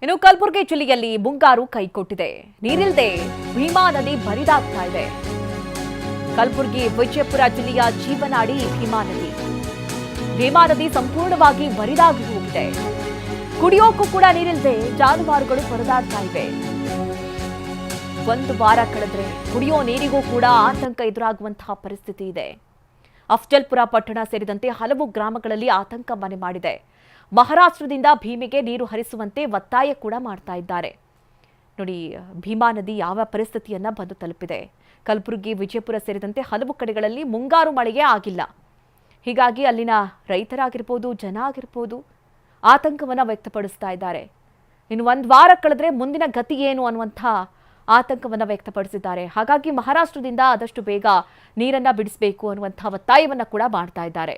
ಇನ್ನು ಕಲಬುರಗಿ ಜಿಲ್ಲೆಯಲ್ಲಿ ಮುಂಗಾರು ಕೈಕೊಟ್ಟಿದೆ. ನೀರಿಲ್ಲದೆ ಭೀಮಾ ನದಿ ಬರಿದಾಗ್ತಾ ಇದೆ. ಕಲಬುರಗಿ ವಿಜಯಪುರ ಜಿಲ್ಲೆಯ ಜೀವನಾಡಿ ಭೀಮಾ ನದಿ. ಭೀಮಾ ನದಿ ಸಂಪೂರ್ಣವಾಗಿ ಬರಿದಾಗಿ ಹೋಗಿದೆ. ಕುಡಿಯೋಕ್ಕೂ ಕೂಡ ನೀರಿಲ್ಲದೆ ಜಾನುವಾರುಗಳು ಪರದಾಡ್ತಾ ಇವೆ. ಒಂದು ವಾರ ಕಳೆದ್ರೆ ಕುಡಿಯೋ ನೀರಿಗೂ ಕೂಡ ಆತಂಕ ಎದುರಾಗುವಂತಹ ಪರಿಸ್ಥಿತಿ ಇದೆ. ಅಫ್ಜಲ್ಪುರ ಪಟ್ಟಣ ಸೇರಿದಂತೆ ಹಲವು ಗ್ರಾಮಗಳಲ್ಲಿ ಆತಂಕ ಮನೆ ಮಾಡಿದೆ. ಮಹಾರಾಷ್ಟ್ರದಿಂದ ಭೀಮೆಗೆ ನೀರು ಹರಿಸುವಂತೆ ಒತ್ತಾಯ ಕೂಡ ಮಾಡ್ತಾ ಇದ್ದಾರೆ. ನೋಡಿ, ಭೀಮಾ ನದಿ ಯಾವ ಪರಿಸ್ಥಿತಿಯನ್ನ ಬಂದು ತಲುಪಿದೆ. ಕಲಬುರಗಿ ವಿಜಯಪುರ ಸೇರಿದಂತೆ ಹಲವು ಕಡೆಗಳಲ್ಲಿ ಮುಂಗಾರು ಮಳೆಯೇ ಆಗಿಲ್ಲ. ಹೀಗಾಗಿ ಅಲ್ಲಿನ ರೈತರಾಗಿರ್ಬೋದು, ಜನ ಆಗಿರ್ಬೋದು ಆತಂಕವನ್ನ ವ್ಯಕ್ತಪಡಿಸ್ತಾ ಇದ್ದಾರೆ. ಇನ್ನು ಒಂದು ವಾರ ಕಳೆದ್ರೆ ಮುಂದಿನ ಗತಿ ಏನು ಅನ್ನುವಂಥ ಆತಂಕವನ್ನ ವ್ಯಕ್ತಪಡಿಸಿದ್ದಾರೆ. ಹಾಗಾಗಿ ಮಹಾರಾಷ್ಟ್ರದಿಂದ ಆದಷ್ಟು ಬೇಗ ನೀರನ್ನ ಬಿಡಿಸಬೇಕು ಅನ್ನುವಂಥ ಒತ್ತಾಯವನ್ನ ಕೂಡ ಮಾಡ್ತಾ ಇದ್ದಾರೆ.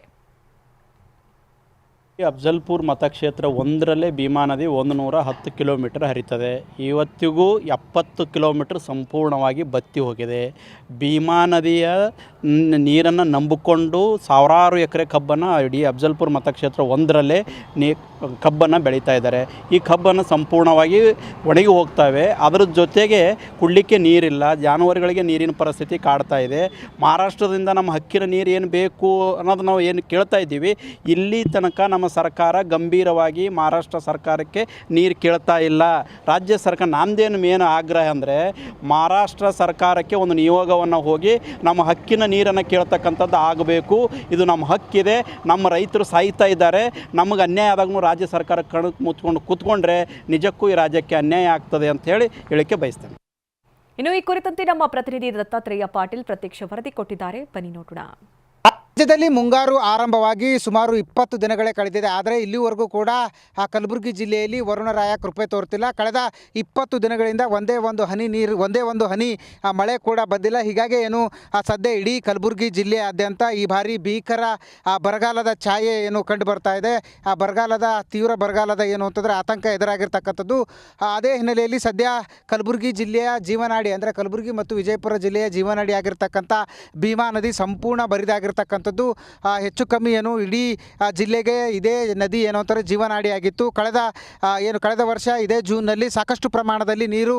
ಅಫ್ಜಲ್ಪುರ್ ಮತಕ್ಷೇತ್ರ ಒಂದರಲ್ಲೇ ಭೀಮಾ ನದಿ 110 ಕಿಲೋಮೀಟರ್ ಹರಿತದೆ. ಇವತ್ತಿಗೂ 70 ಕಿಲೋಮೀಟರ್ ಸಂಪೂರ್ಣವಾಗಿ ಬತ್ತಿ ಹೋಗಿದೆ. ಭೀಮಾ ನದಿಯ ನೀರನ್ನು ನಂಬಿಕೊಂಡು ಸಾವಿರಾರು ಎಕರೆ ಕಬ್ಬನ್ನು ಇಡೀ ಅಫ್ಜಲ್ಪುರ್ ಮತಕ್ಷೇತ್ರ ಒಂದರಲ್ಲೇ ಕಬ್ಬನ್ನು ಬೆಳೀತಾ ಇದ್ದಾರೆ. ಈ ಕಬ್ಬನ್ನು ಸಂಪೂರ್ಣವಾಗಿ ಒಣಗಿ ಹೋಗ್ತವೆ. ಅದರ ಜೊತೆಗೆ ಕುಡಲಿಕ್ಕೆ ನೀರಿಲ್ಲ, ಜಾನುವಾರುಗಳಿಗೆ ನೀರಿನ ಪರಿಸ್ಥಿತಿ ಕಾಡ್ತಾ ಇದೆ. ಮಹಾರಾಷ್ಟ್ರದಿಂದ ನಮ್ಮ ಹಕ್ಕಿನ ನೀರು ಏನು ಬೇಕು ಅನ್ನೋದು ನಾವು ಏನು ಕೇಳ್ತಾ ಇದ್ದೀವಿ. ಇಲ್ಲಿ ತನಕ ನಮ್ಮ ಸರ್ಕಾರ ಗಂಭೀರವಾಗಿ ಮಹಾರಾಷ್ಟ್ರ ಸರ್ಕಾರಕ್ಕೆ ನೀರು ಕೇಳ್ತಾ ಇಲ್ಲ. ರಾಜ್ಯ ಸರ್ಕಾರ ನಮ್ಮದೇನು ಮೇನ್ ಆಗ್ರಹ ಅಂದರೆ ಮಹಾರಾಷ್ಟ್ರ ಸರ್ಕಾರಕ್ಕೆ ಒಂದು ನಿಯೋಗವನ್ನು ಹೋಗಿ ನಮ್ಮ ಹಕ್ಕಿನ ನೀರನ್ನು ಕೇಳ್ತಕ್ಕಂಥದ್ದು ಆಗಬೇಕು. ಇದು ನಮ್ಮ ಹಕ್ಕಿದೆ. ನಮ್ಮ ರೈತರು ಸಾಯ್ತಾ ಇದ್ದಾರೆ. ನಮಗೆ ಅನ್ಯಾಯ ಆದಾಗೂ ರಾಜ್ಯ ಸರ್ಕಾರ ಕಣಕ್ಕೆ ಮುಚ್ಕೊಂಡು ಕೂತ್ಕೊಂಡ್ರೆ ನಿಜಕ್ಕೂ ಈ ರಾಜ್ಯಕ್ಕೆ ಅನ್ಯಾಯ ಆಗ್ತದೆ ಅಂತ ಹೇಳಿ ಹೇಳಿಕೆ ಬಯಸ್ತೇನೆ. ಇನ್ನು ಈ ಕುರಿತಂತೆ ನಮ್ಮ ಪ್ರತಿನಿಧಿ ದತ್ತಾತ್ರೇಯ ಪಾಟೀಲ್ ಪ್ರತ್ಯಕ್ಷ ವರದಿ ಕೊಟ್ಟಿದ್ದಾರೆ. ಬನ್ನಿ ನೋಡೋಣ. ರಾಜ್ಯದಲ್ಲಿ ಮುಂಗಾರು ಆರಂಭವಾಗಿ ಸುಮಾರು 20 ದಿನಗಳೇ ಕಳೆದಿದೆ. ಆದರೆ ಇಲ್ಲಿವರೆಗೂ ಕೂಡ ಕಲಬುರಗಿ ಜಿಲ್ಲೆಯಲ್ಲಿ ವರುಣರಾಯ ಕೃಪೆ ತೋರ್ತಿಲ್ಲ. ಕಳೆದ 20 ದಿನಗಳಿಂದ ಒಂದೇ ಒಂದು ಹನಿ ಮಳೆ ಕೂಡ ಬಂದಿಲ್ಲ. ಹೀಗಾಗಿ ಏನು ಸದ್ಯ ಇಡೀ ಕಲಬುರಗಿ ಜಿಲ್ಲೆಯಾದ್ಯಂತ ಈ ಬಾರಿ ಭೀಕರ ಬರಗಾಲದ ಛಾಯೆ ಏನು ಕಂಡು ಬರ್ತಾ ಇದೆ. ತೀವ್ರ ಬರಗಾಲದ ಏನು ಅಂತಂದರೆ ಆತಂಕ ಎದುರಾಗಿರ್ತಕ್ಕಂಥದ್ದು. ಅದೇ ಹಿನ್ನೆಲೆಯಲ್ಲಿ ಸದ್ಯ ಕಲಬುರಗಿ ಜಿಲ್ಲೆಯ ಜೀವನಾಡಿ ಅಂದರೆ ಕಲಬುರಗಿ ಮತ್ತು ವಿಜಯಪುರ ಜಿಲ್ಲೆಯ ಜೀವನಾಡಿ ಆಗಿರ್ತಕ್ಕಂಥ ಭೀಮಾ ನದಿ ಸಂಪೂರ್ಣ ಬರಿದಾಗಿರ್ತಕ್ಕಂಥ ಹೆಚ್ಚು ಕಮ್ಮಿ ಏನು ಇಡೀ ಜಿಲ್ಲೆಗೆ ಇದೇ ನದಿ ಏನು ಅಂತಾರೆ ಜೀವನಾಡಿ ಆಗಿತ್ತು. ಕಳೆದ ವರ್ಷ ಇದೇ ಜೂನ್ನಲ್ಲಿ ಸಾಕಷ್ಟು ಪ್ರಮಾಣದಲ್ಲಿ ನೀರು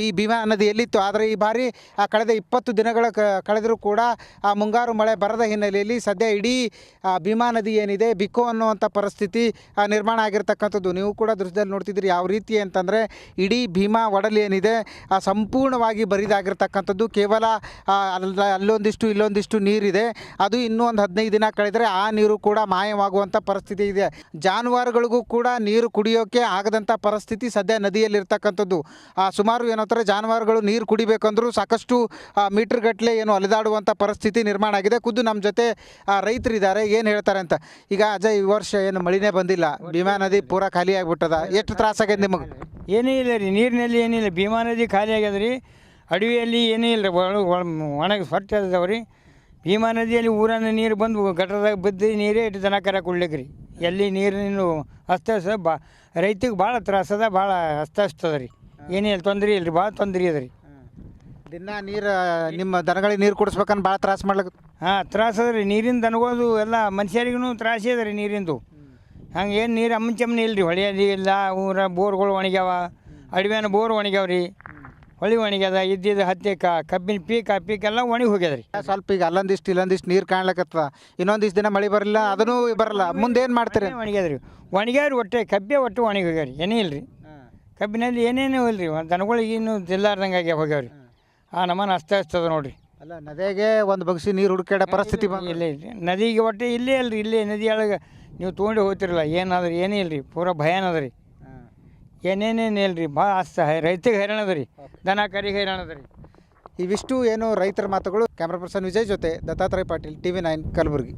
ಈ ಭೀಮಾ ನದಿಯಲ್ಲಿತ್ತು. ಆದರೆ ಈ ಬಾರಿ ಕಳೆದ 20 ದಿನಗಳ ಕಳೆದರೂ ಕೂಡ ಮುಂಗಾರು ಮಳೆ ಬರದ ಹಿನ್ನೆಲೆಯಲ್ಲಿ ಸದ್ಯ ಇಡೀ ಭೀಮಾ ನದಿ ಏನಿದೆ ಬಿಕೋ ಅನ್ನುವಂಥ ಪರಿಸ್ಥಿತಿ ನಿರ್ಮಾಣ ಆಗಿರ್ತಕ್ಕಂಥದ್ದು. ನೀವು ಕೂಡ ದೃಶ್ಯದಲ್ಲಿ ನೋಡ್ತಿದ್ದೀರಿ ಯಾವ ರೀತಿ ಅಂತಂದರೆ ಇಡೀ ಭೀಮಾ ಒಡಲು ಏನಿದೆ ಸಂಪೂರ್ಣವಾಗಿ ಬರಿದಾಗಿರ್ತಕ್ಕಂಥದ್ದು. ಕೇವಲ ಅಲ್ಲೊಂದಿಷ್ಟು ಇಲ್ಲೊಂದಿಷ್ಟು ನೀರಿದೆ. ಅದು ಇನ್ನೂ ಒಂದು 15 ದಿನ ಕಳೆದರೆ ಆ ನೀರು ಕೂಡ ಮಾಯವಾಗುವಂಥ ಪರಿಸ್ಥಿತಿ ಇದೆ. ಜಾನುವಾರುಗಳಿಗೂ ಕೂಡ ನೀರು ಕುಡಿಯೋಕ್ಕೆ ಆಗದಂಥ ಪರಿಸ್ಥಿತಿ ಸದ್ಯ ನದಿಯಲ್ಲಿರ್ತಕ್ಕಂಥದ್ದು. ಸುಮಾರು ಏನಂತಾರೆ ಜಾನುವಾರುಗಳು ನೀರು ಕುಡಿಬೇಕಂದ್ರೂ ಸಾಕಷ್ಟು ಮೀಟರ್ ಗಟ್ಟಲೆ ಏನು ಅಲೆದಾಡುವಂಥ ಪರಿಸ್ಥಿತಿ ನಿರ್ಮಾಣ ಆಗಿದೆ. ಖುದ್ದು ನಮ್ಮ ಜೊತೆ ರೈತರಿದ್ದಾರೆ, ಏನು ಹೇಳ್ತಾರೆ ಅಂತ. ಈಗ ಅಜಯ್, ಈ ವರ್ಷ ಏನು ಮಳಿನೇ ಬಂದಿಲ್ಲ, ಭೀಮಾ ನದಿ ಪೂರಾ ಖಾಲಿ ಆಗಿಬಿಟ್ಟದ. ಎಷ್ಟು ತ್ರಾಸಾಗ್ಯದ ನಿಮಗೆ? ಏನೂ ಇಲ್ಲ ರೀ, ನೀರಿನಲ್ಲಿ ಏನಿಲ್ಲ. ಭೀಮಾ ನದಿ ಖಾಲಿ ಆಗ್ಯದ ರೀ. ಅಡವಿಯಲ್ಲಿ ಏನೂ ಇಲ್ಲ ರೀ, ಒಣಗಿ ಸ್ವಚ್ಛ ಅದಾವ ರೀ. ಭೀಮಾ ನದಿಯಲ್ಲಿ ಊರನ್ನ ನೀರು ಬಂದು ಗಟ್ಟರದಾಗ ಬಿದ್ದು ನೀರೇ ಇಟ್ಟು ದನ ಕರ ಕುಡ್ಲಿಕ್ಕೆ ರೀ. ಎಲ್ಲಿ ನೀರಿನ ಅಸ್ತವ್ಯಸ್ತ ರೈತಿಗೆ ಭಾಳ ತ್ರಾಸದ, ಭಾಳ ಅಸ್ತವ್ಯಸ್ತದ ರೀ. ಏನಿಲ್ಲ, ತೊಂದರೆ ಇಲ್ಲ ರೀ, ಭಾಳ ತೊಂದರೆ ಅದ ರೀ. ದಿನ ನೀರು ನಿಮ್ಮ ದನಗಳಿಗೆ ನೀರು ಕುಡಿಸ್ಬೇಕಂದ್ರೆ ಭಾಳ ತ್ರಾಸ ಮಾಡ್ಲಿಕ್ಕೆ? ಹಾಂ, ತ್ರಾಸ ಅದ ರೀ. ನೀರಿನ ದನಗೋದು ಎಲ್ಲ ಮನುಷ್ಯರಿಗೂ ತ್ರಾಸೇ ಅದ ರೀ ನೀರಿಂದು. ಹಂಗೆ ಏನು ನೀರು ಅಮ್ಮಚಮ್ಮನೆ ಇಲ್ಲ ರೀ. ಹೊಳೆಯಲ್ಲಿ ಇಲ್ಲ, ಊರ ಬೋರ್ಗಳು ಒಣಗ್ಯಾವ, ಅಡವಿನ ಬೋರ್ ಒಣಗ್ಯಾವ ರೀ. ಹೊಳಿ ಒಣಗ್ಯದ, ಇದ್ದಿದ್ದು ಹತ್ತಿ ಕಬ್ಬಿನ ಪೀಕೆಲ್ಲ ಒಣಗಿ ಹೋಗ್ಯದ ರೀ. ಸ್ವಲ್ಪ ಈಗ ಅಲ್ಲೊಂದಿಷ್ಟು ಇಲ್ಲೊಂದಿಷ್ಟು ನೀರು ಕಾಣ್ಲಕತ್ತದ. ಇನ್ನೊಂದಿಷ್ಟು ದಿನ ಮಳೆ ಬರಲಿಲ್ಲ, ಅದನ್ನು ಬರಲ್ಲ. ಮುಂದೆ ಏನು ಮಾಡ್ತೀರಿ? ಒಣಗ್ಯದ ರೀ, ಒಣಗ್ಯಾವ್ರಿ. ಒಟ್ಟು ಒಣಗಿ ಹೋಗ್ಯಾವ್ರಿ. ಏನೇ ಇಲ್ಲ ರೀ, ಕಬ್ಬಿನಲ್ಲಿ ಏನೇನೂ ಇಲ್ಲ ರೀ. ದನಗಳಿಗೆ ಇನ್ನೂ ತಿಲ್ಲಾರ್ದಂಗೆ ಆಗ್ಯಾವ ಹೋಗ್ಯಾವ್ರಿ. ಆ ನಮ್ಮನ್ನ ಅಸ್ತವ್ಯಸ್ತದ ನೋಡಿರಿ. ಅಲ್ಲ, ನದಿಗೆ ಒಂದು ಬಗ್ಸಿ ನೀರು ಹುಡುಕಾಡೋ ಪರಿಸ್ಥಿತಿ ಇಲ್ಲ ರೀ. ನದಿಗೆ ಒಟ್ಟು ಇಲ್ಲೇ ಅಲ್ಲ ರೀ. ಇಲ್ಲೇ ನದಿಯೊಳಗೆ ನೀವು ತೊಗೊಂಡು ಹೋಗ್ತಿರಲ್ಲ, ಏನಾದ್ರಿ ಏನೇ ಇಲ್ಲ ರೀ. ಪೂರಾ ಭಯಾನ ಅದ ರೀ. ಏನೇನೇನು ಇಲ್ಲ ರೀ, ಭಾಳ ರೈತಿಗೆ ಹೈರಾಣ ಅದ ರೀ, ದನ ಕರಿಗೆ ಹೈರಾಣ ಅದ ರೀ. ಇವಿಷ್ಟು ಏನು ರೈತರ ಮಾತುಗಳು. ಕ್ಯಾಮ್ರಾ ಪರ್ಸನ್ ವಿಜಯ್ ಜೊತೆ ದತ್ತಾತ್ರೇಯ ಪಾಟೀಲ್, TV9 ಕಲಬುರಗಿ.